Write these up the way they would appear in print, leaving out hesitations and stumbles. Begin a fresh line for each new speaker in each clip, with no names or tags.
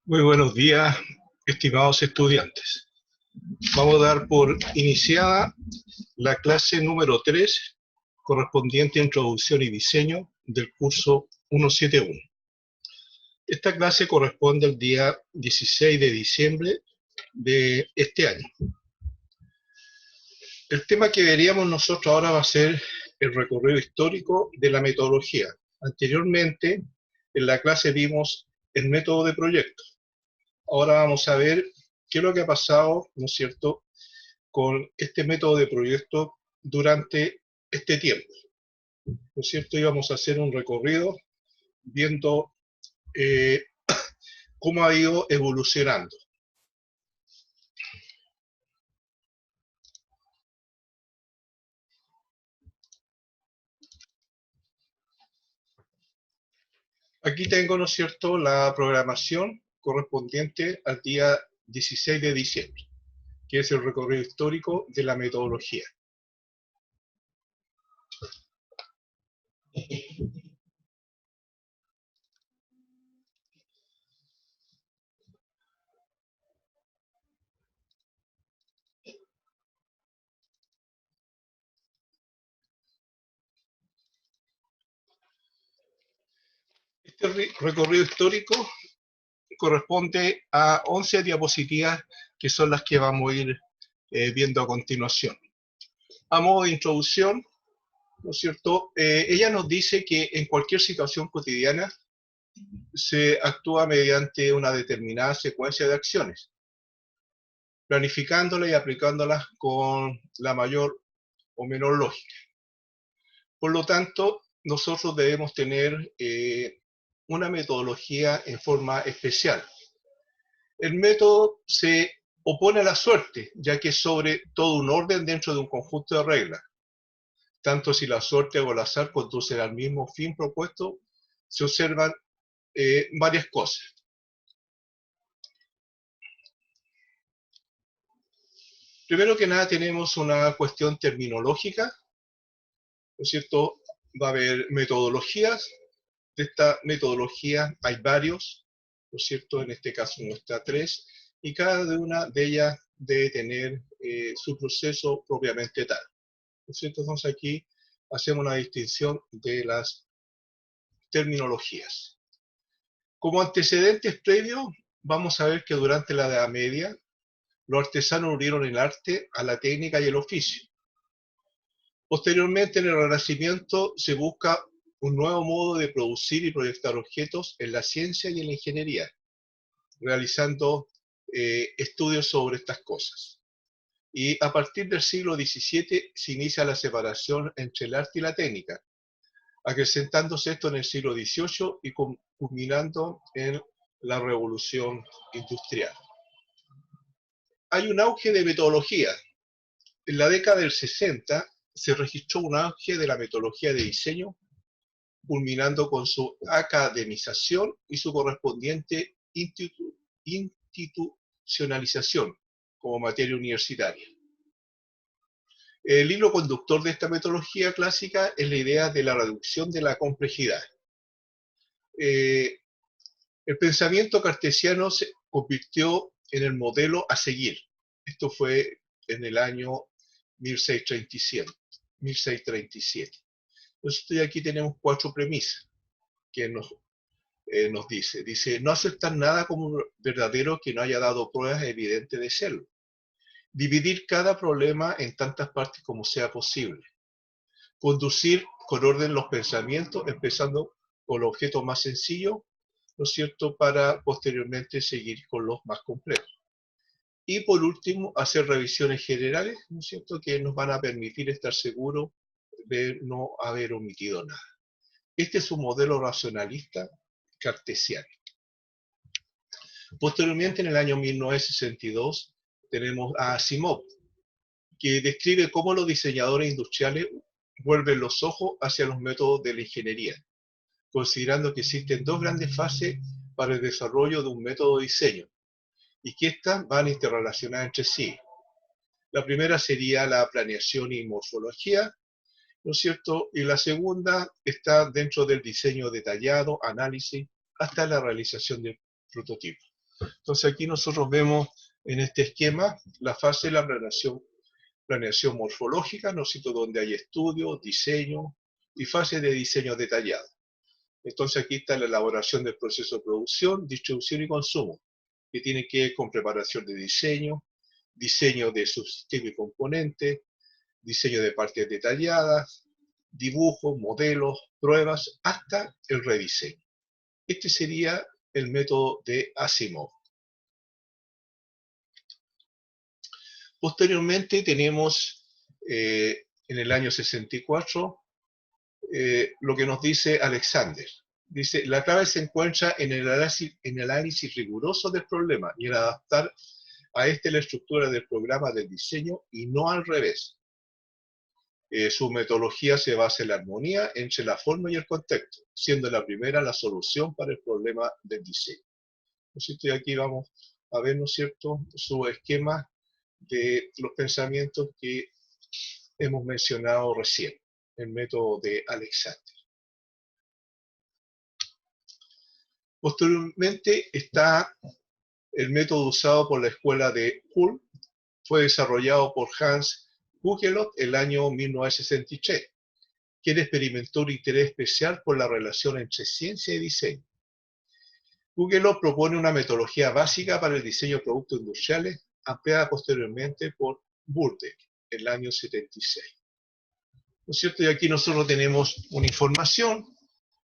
Muy buenos días, estimados estudiantes. Vamos a dar por iniciada la clase número 3, correspondiente a Introducción y Diseño del curso 171. Esta clase corresponde al día 16 de diciembre de este año. El tema que veríamos nosotros ahora va a ser el recorrido histórico de la metodología. Anteriormente, en la clase vimos el método de proyecto. Ahora vamos a ver qué es lo que ha pasado, ¿no es cierto?, con este método de proyecto durante este tiempo. ¿No es cierto? Y vamos a hacer un recorrido viendo cómo ha ido evolucionando. Aquí tengo, ¿no es cierto?, la programación correspondiente al día 16 de diciembre, que es el recorrido histórico de la metodología. Este recorrido histórico corresponde a 11 diapositivas que son las que vamos a ir viendo a continuación. A modo de introducción, ¿no es cierto? Ella nos dice que en cualquier situación cotidiana se actúa mediante una determinada secuencia de acciones, planificándolas y aplicándolas con la mayor o menor lógica. Por lo tanto, nosotros debemos tener una metodología en forma especial. El método se opone a la suerte, ya que es sobre todo un orden dentro de un conjunto de reglas. Tanto si la suerte o el azar conducen al mismo fin propuesto, se observan varias cosas. Primero que nada tenemos una cuestión terminológica, ¿no es cierto? Va a haber metodologías. De esta metodología hay varios, ¿no es cierto? En este caso muestra 3, y cada una de ellas debe tener su proceso propiamente tal, ¿no es cierto? Entonces aquí hacemos una distinción de las terminologías. Como antecedentes previos, vamos a ver que durante la Edad Media, los artesanos unieron el arte a la técnica y el oficio. Posteriormente, en el Renacimiento, se busca un nuevo modo de producir y proyectar objetos en la ciencia y en la ingeniería, realizando estudios sobre estas cosas. Y a partir del siglo XVII se inicia la separación entre el arte y la técnica, acrecentándose esto en el siglo XVIII y culminando en la Revolución Industrial. Hay un auge de metodología. En la década del 60 se registró un auge de la metodología de diseño, culminando con su academización y su correspondiente institucionalización como materia universitaria. El hilo conductor de esta metodología clásica es la idea de la reducción de la complejidad. El pensamiento cartesiano se convirtió en el modelo a seguir. Esto fue en el año 1637. Entonces aquí tenemos 4 premisas que nos dice. Dice, no aceptar nada como verdadero que no haya dado pruebas evidentes de serlo. Dividir cada problema en tantas partes como sea posible. Conducir con orden los pensamientos, empezando con los objetos más sencillos, ¿no es cierto?, para posteriormente seguir con los más complejos. Y por último, hacer revisiones generales, ¿no es cierto?, que nos van a permitir estar seguros de no haber omitido nada. Este es un modelo racionalista cartesiano. Posteriormente, en el año 1962, tenemos a Asimov, que describe cómo los diseñadores industriales vuelven los ojos hacia los métodos de la ingeniería, considerando que existen 2 grandes fases para el desarrollo de un método de diseño, y que estas van interrelacionadas entre sí. La primera sería la planeación y morfología, ¿no es cierto? Y la segunda está dentro del diseño detallado, análisis, hasta la realización del prototipo. Entonces aquí nosotros vemos en este esquema la fase de la planeación morfológica, ¿no es cierto?, donde hay estudio, diseño y fase de diseño detallado. Entonces aquí está la elaboración del proceso de producción, distribución y consumo, que tiene que ver con preparación de diseño, diseño de subsistema y componentes, diseño de partes detalladas, dibujos, modelos, pruebas, hasta el rediseño. Este sería el método de Asimov. Posteriormente tenemos en el año 64 lo que nos dice Alexander. Dice, la clave se encuentra en el análisis riguroso del problema y en adaptar a este la estructura del programa del diseño y no al revés. Su metodología se basa en la armonía entre la forma y el contexto, siendo la primera la solución para el problema del diseño. ¿No es cierto? Y aquí vamos a ver, ¿no es cierto?, su esquema de los pensamientos que hemos mencionado recién, el método de Alexander. Posteriormente está el método usado por la escuela de Ulm, fue desarrollado por Hans Hugelot en el año 1963, quien experimentó un interés especial por la relación entre ciencia y diseño. Hugelot propone una metodología básica para el diseño de productos industriales, ampliada posteriormente por Burdeck en el año 76. ¿No es cierto? Y aquí nosotros tenemos una información,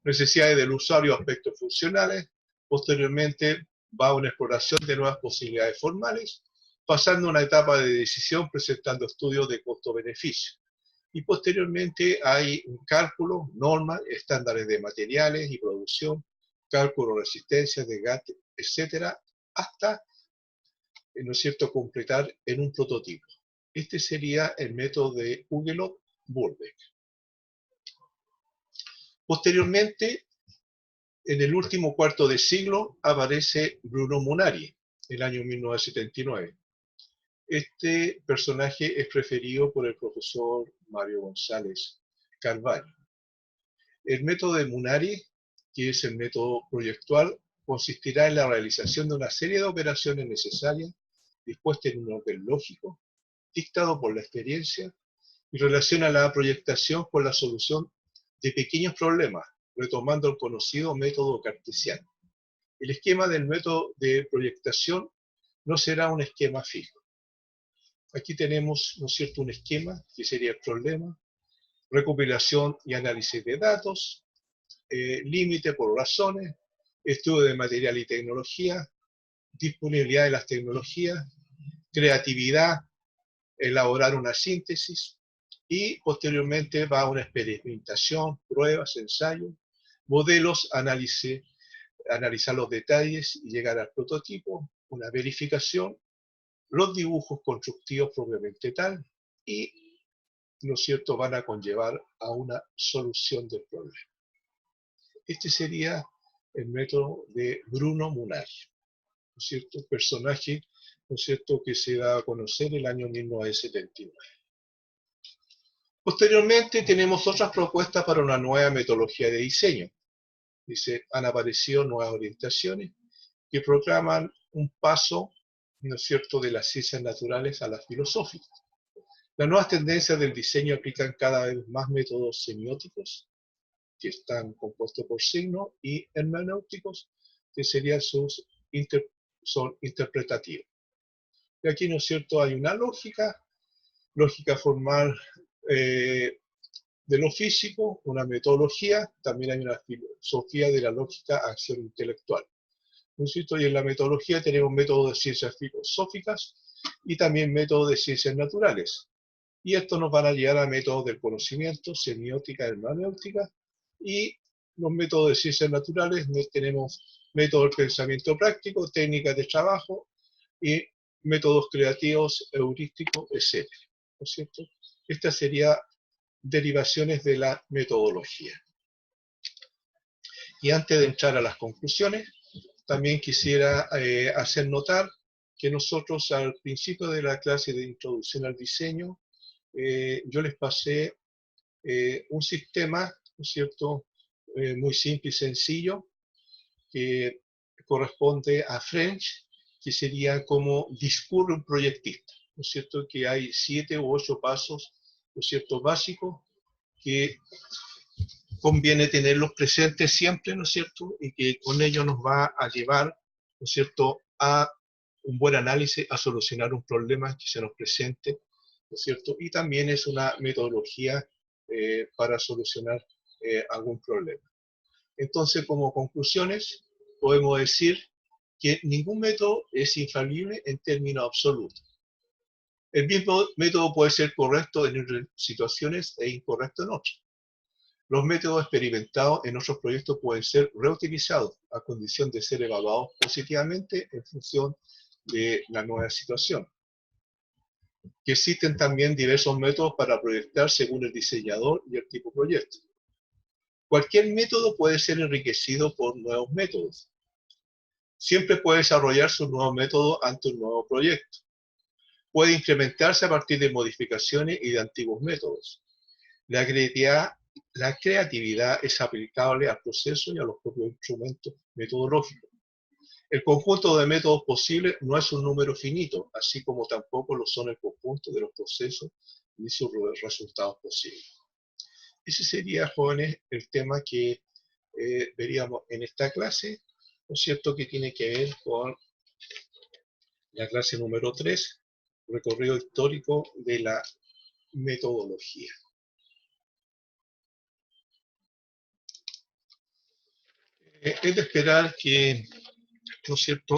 necesidades del usuario, aspectos funcionales, posteriormente va a una exploración de nuevas posibilidades formales, pasando a una etapa de decisión presentando estudios de costo-beneficio. Y posteriormente hay un cálculo, normas, estándares de materiales y producción, cálculo de resistencia, desgaste, etcétera, hasta, ¿no es cierto?, completar en un prototipo. Este sería el método de Hugelot-Burbeck. Posteriormente, en el último cuarto de siglo, aparece Bruno Munari, el año 1979. Este personaje es preferido por el profesor Mario González Carvalho. El método de Munari, que es el método proyectual, consistirá en la realización de una serie de operaciones necesarias dispuestas en un orden lógico, dictado por la experiencia, y relaciona la proyectación con la solución de pequeños problemas, retomando el conocido método cartesiano. El esquema del método de proyectación no será un esquema fijo. Aquí tenemos, ¿no es cierto?, un esquema que sería el problema, recopilación y análisis de datos, límite por razones, estudio de material y tecnología, disponibilidad de las tecnologías, creatividad, elaborar una síntesis y posteriormente va a una experimentación, pruebas, ensayos, modelos, analizar los detalles y llegar al prototipo, una verificación, los dibujos constructivos propiamente tal y, ¿no es cierto?, van a conllevar a una solución del problema. Este sería el método de Bruno Munari, ¿no es cierto?, personaje, ¿no es cierto?, que se da a conocer en el año 1979. Posteriormente tenemos otras propuestas para una nueva metodología de diseño. Dice, han aparecido nuevas orientaciones que proclaman un paso, ¿no es cierto?, de las ciencias naturales a las filosóficas. Las nuevas tendencias del diseño aplican cada vez más métodos semióticos, que están compuestos por signos, y hermenéuticos, que serían son interpretativos. Y aquí, ¿no es cierto?, hay una lógica formal de lo físico, una metodología, también hay una filosofía de la lógica acción intelectual. ¿No es cierto? Y en la metodología tenemos métodos de ciencias filosóficas y también métodos de ciencias naturales. Y esto nos van a llevar a métodos del conocimiento, semiótica, hermenéutica, y los métodos de ciencias naturales tenemos métodos del pensamiento práctico, técnicas de trabajo y métodos creativos, heurísticos, etc. ¿No es cierto? Estas serían derivaciones de la metodología. Y antes de entrar a las conclusiones, también quisiera hacer notar que nosotros al principio de la clase de introducción al diseño, yo les pasé un sistema, ¿no es cierto?, muy simple y sencillo, que corresponde a French, que sería como discurre un proyectista, ¿no es cierto? Que hay 7 u 8 pasos, ¿no es cierto?, básicos, que conviene tenerlos presentes siempre, ¿no es cierto? Y que con ello nos va a llevar, ¿no es cierto?, a un buen análisis, a solucionar un problema que se nos presente, ¿no es cierto? Y también es una metodología para solucionar algún problema. Entonces, como conclusiones, podemos decir que ningún método es infalible en términos absolutos. El mismo método puede ser correcto en unas situaciones e incorrecto en otras. Los métodos experimentados en otros proyectos pueden ser reutilizados a condición de ser evaluados positivamente en función de la nueva situación. Que existen también diversos métodos para proyectar según el diseñador y el tipo de proyecto. Cualquier método puede ser enriquecido por nuevos métodos. Siempre puede desarrollarse un nuevo método ante un nuevo proyecto. Puede incrementarse a partir de modificaciones y de antiguos métodos. La creatividad es aplicable al proceso y a los propios instrumentos metodológicos. El conjunto de métodos posibles no es un número finito, así como tampoco lo son el conjunto de los procesos ni sus resultados posibles. Ese sería, jóvenes, el tema que veríamos en esta clase, ¿no es cierto?, que tiene que ver con la clase número 3, recorrido histórico de la metodología. Es de esperar que, ¿no es cierto?,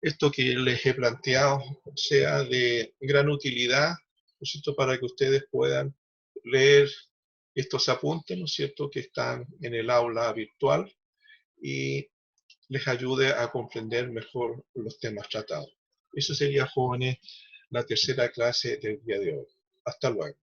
esto que les he planteado sea de gran utilidad, ¿no es cierto?, para que ustedes puedan leer estos apuntes, ¿no es cierto?, que están en el aula virtual y les ayude a comprender mejor los temas tratados. Eso sería, jóvenes, la tercera clase del día de hoy. Hasta luego.